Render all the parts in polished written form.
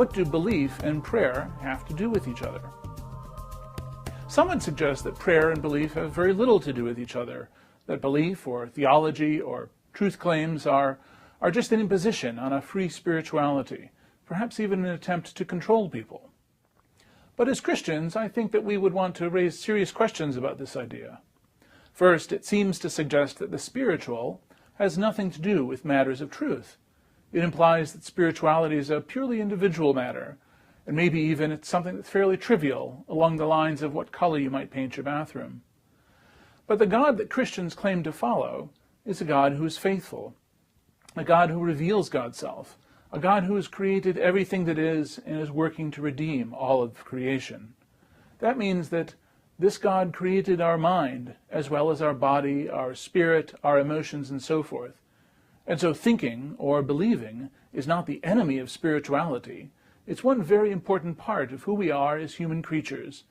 what do belief and prayer have to do with each other? Some would suggest that prayer and belief have very little to do with each other, that belief or theology or truth claims are just an imposition on a free spirituality, perhaps even an attempt to control people. But as Christians, I think that we would want to raise serious questions about this idea. First, it seems to suggest that the spiritual has nothing to do with matters of truth. It implies that spirituality is a purely individual matter, and maybe even it's something that's fairly trivial, along the lines of what color you might paint your bathroom. But the God that Christians claim to follow is a God who is faithful, a God who reveals God's self, a God who has created everything that is and is working to redeem all of creation. That means that this God created our mind, as well as our body, our spirit, our emotions, and so forth. And so thinking, or believing, is not the enemy of spirituality. It's one very important part of who we are as human creatures,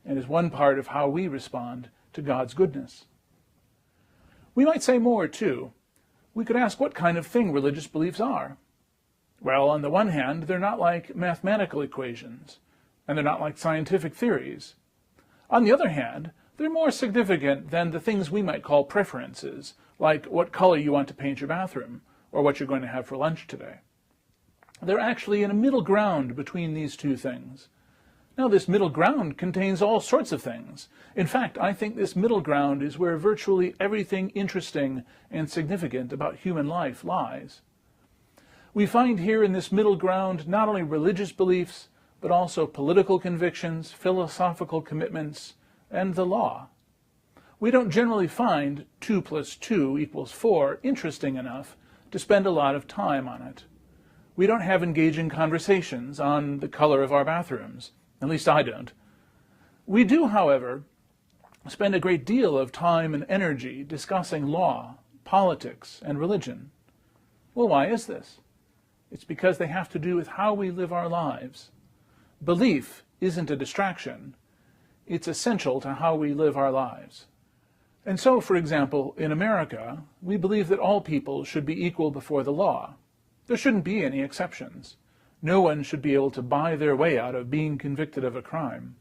and is one part of how we respond to God's goodness. We might say more, too. We could ask what kind of thing religious beliefs are. Well, on the one hand, they're not like mathematical equations, and they're not like scientific theories. On the other hand, they're more significant than the things we might call preferences, like what color you want to paint your bathroom, or what you're going to have for lunch today. They're actually in a middle ground between these two things. Now, this middle ground contains all sorts of things. In fact, I think this middle ground is where virtually everything interesting and significant about human life lies. We find here in this middle ground not only religious beliefs, but also political convictions, philosophical commitments, and the law. We don't generally find 2 + 2 = 4 interesting enough to spend a lot of time on it. We don't have engaging conversations on the color of our bathrooms. At least I don't. We do, however, spend a great deal of time and energy discussing law, politics, and religion. Well, why is this? It's because they have to do with how we live our lives. Belief isn't a distraction. It's essential to how we live our lives. And so, for example, in America, we believe that all people should be equal before the law. There shouldn't be any exceptions. No one should be able to buy their way out of being convicted of a crime.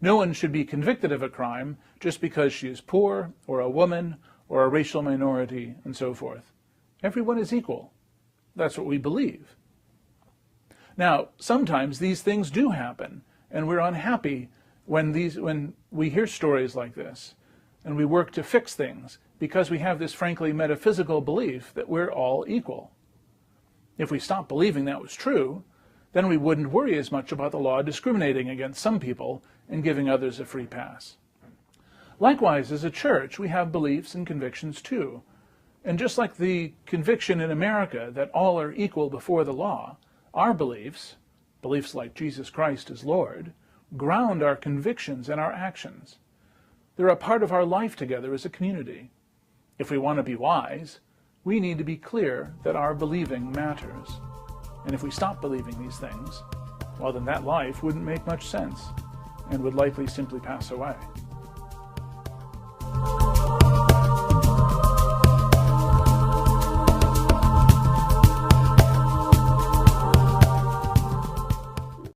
No one should be convicted of a crime just because she is poor, or a woman, or a racial minority, and so forth. Everyone is equal. That's what we believe. Now, sometimes these things do happen, and we're unhappy when we hear stories like this, and we work to fix things because we have this frankly metaphysical belief that we're all equal. If we stopped believing that was true, then we wouldn't worry as much about the law discriminating against some people and giving others a free pass. Likewise, as a church, we have beliefs and convictions too. And just like the conviction in America that all are equal before the law, our beliefs like Jesus Christ is Lord, ground our convictions and our actions. They're a part of our life together as a community. If we want to be wise, we need to be clear that our believing matters. And if we stop believing these things, well, then that life wouldn't make much sense and would likely simply pass away.